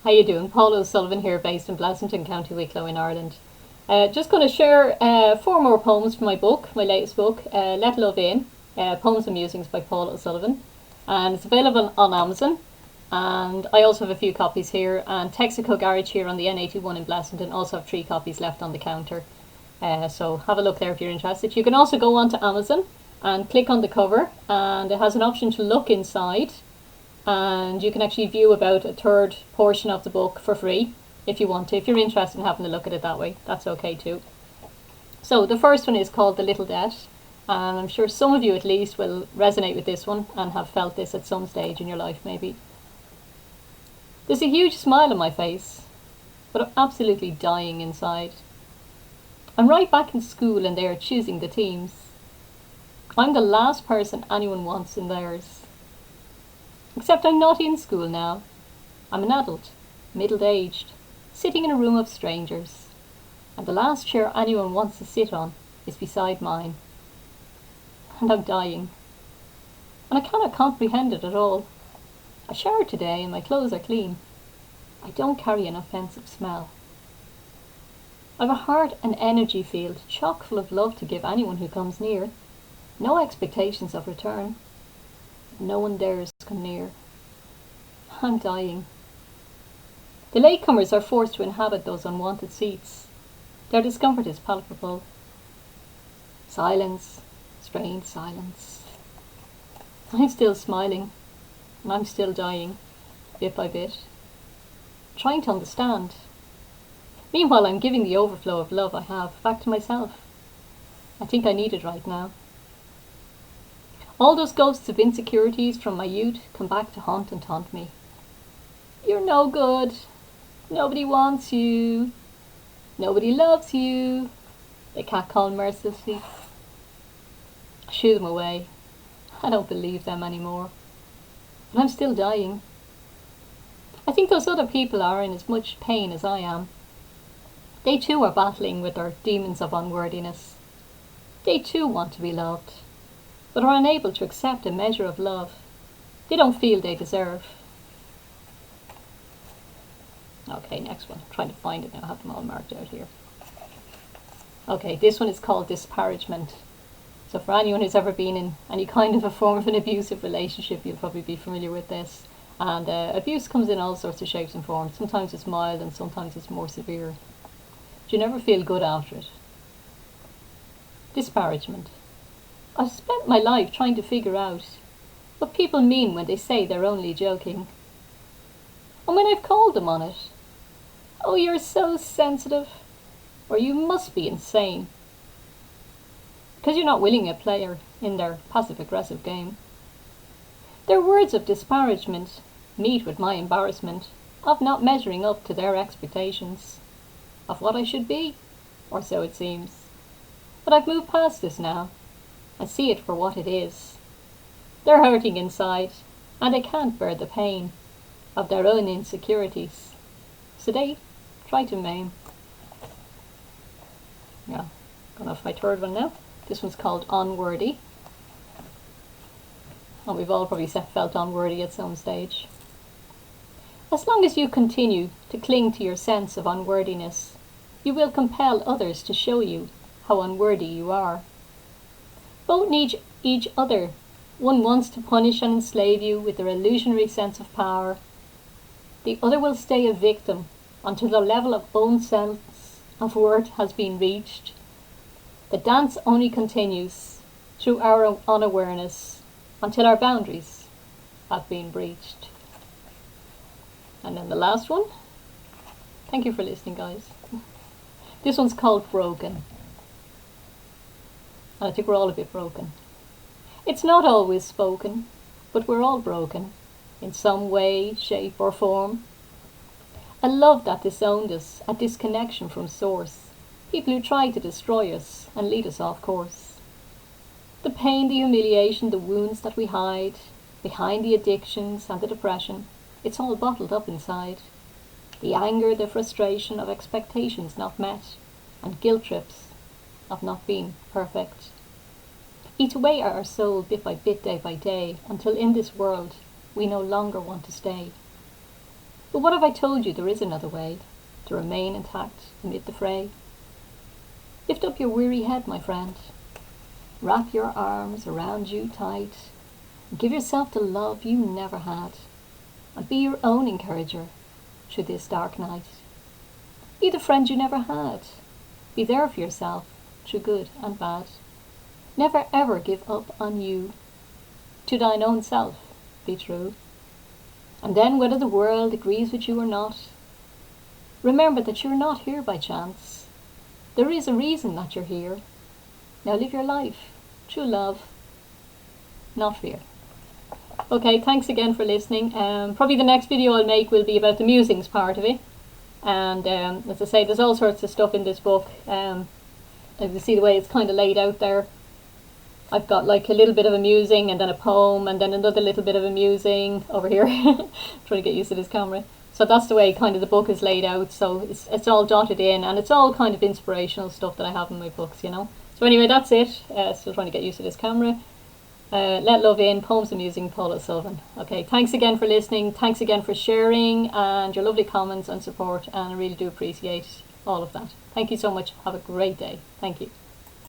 How you doing? Paula O'Sullivan here, based in Pleasanton, County Wicklow in Ireland. Just going to share four more poems from my book, my latest book, Let Love In, Poems and Musings by Paula O'Sullivan. And it's available on Amazon. And I also have a few copies here. And Texaco Garage here on the N81 in Pleasanton also have 3 copies left on the counter. So have a look there if you're interested. You can also go onto Amazon and click on the cover, and it has an option to look inside, and you can actually view about a third portion of the book for free if you want to. If you're interested in having a look at it that way, that's okay too. So the first one is called The Little Debt, and I'm sure some of you at least will resonate with this one and have felt this at some stage in your life maybe. There's a huge smile on my face, but I'm absolutely dying inside. I'm right back in school and they are choosing the teams. I'm the last person anyone wants in theirs. Except I'm not in school now. I'm an adult, middle-aged, sitting in a room of strangers, and the last chair anyone wants to sit on is beside mine. And I'm dying. And I cannot comprehend it at all. I showered today and my clothes are clean. I don't carry an offensive smell. I've a heart and energy field chock full of love to give anyone who comes near. No expectations of return. No one dares come near. I'm dying. The latecomers are forced to inhabit those unwanted seats. Their discomfort is palpable. Silence, strained silence. I'm still smiling, and I'm still dying, bit by bit, trying to understand. Meanwhile, I'm giving the overflow of love I have back to myself. I think I need it right now. All those ghosts of insecurities from my youth come back to haunt and taunt me. You're no good. Nobody wants you. Nobody loves you. They catcall mercilessly. I shoo them away. I don't believe them anymore. But I'm still dying. I think those other people are in as much pain as I am. They too are battling with their demons of unworthiness. They too want to be loved, but are unable to accept a measure of love they don't feel they deserve. Okay, next one. I'm trying to find it now. I have them all marked out here. Okay, this one is called Disparagement. So for anyone who's ever been in any kind of a form of an abusive relationship, you'll probably be familiar with this. And abuse comes in all sorts of shapes and forms. Sometimes it's mild and sometimes it's more severe. But you never feel good after it. Disparagement. I've spent my life trying to figure out what people mean when they say they're only joking. And when I've called them on it, oh, you're so sensitive, or you must be insane. Because you're not willing a player in their passive-aggressive game. Their words of disparagement meet with my embarrassment of not measuring up to their expectations of what I should be, or so it seems. But I've moved past this now and see it for what it is. They're hurting inside, and they can't bear the pain of their own insecurities, so they try to maim. Yeah, gonna have my third one now. This one's called Unworthy. And we've all probably felt unworthy at some stage. As long as you continue to cling to your sense of unworthiness, you will compel others to show you how unworthy you are. Both need each other. One wants to punish and enslave you with their illusionary sense of power. The other will stay a victim until the level of own sense of worth has been reached. The dance only continues through our unawareness until our boundaries have been breached. And then the last one. Thank you for listening, guys. This one's called Broken. And I think we're all a bit broken. It's not always spoken, but we're all broken in some way, shape or form. A love that disowned us, a disconnection from source. People who try to destroy us and lead us off course. The pain, the humiliation, the wounds that we hide behind the addictions and the depression, it's all bottled up inside. The anger, the frustration of expectations not met, and guilt trips of not being perfect. Eat away at our soul bit by bit, day by day, until in this world we no longer want to stay. But what have I told you? There is another way to remain intact amid the fray. Lift up your weary head, my friend. Wrap your arms around you tight. And give yourself the love you never had. And be your own encourager through this dark night. Be the friend you never had. Be there for yourself through good and bad. Never ever give up on you. To thine own self be true. And then, whether the world agrees with you or not, remember that you're not here by chance. There is a reason that you're here. Now live your life through love, not fear. Okay, thanks again for listening. Probably the next video I'll make will be about the musings part of it. And as I say, there's all sorts of stuff in this book. As you see the way it's kind of laid out there. I've got like a little bit of a musing and then a poem and then another little bit of a musing over here. Trying to get used to this camera. So that's the way kind of the book is laid out. So it's all jotted in, and it's all kind of inspirational stuff that I have in my books, you know. So anyway, that's it. Still trying to get used to this camera. Let Love In, Poems and Musing, Paula O'Sullivan. Okay, thanks again for listening. Thanks again for sharing and your lovely comments and support. And I really do appreciate all of that. Thank you so much. Have a great day. Thank you.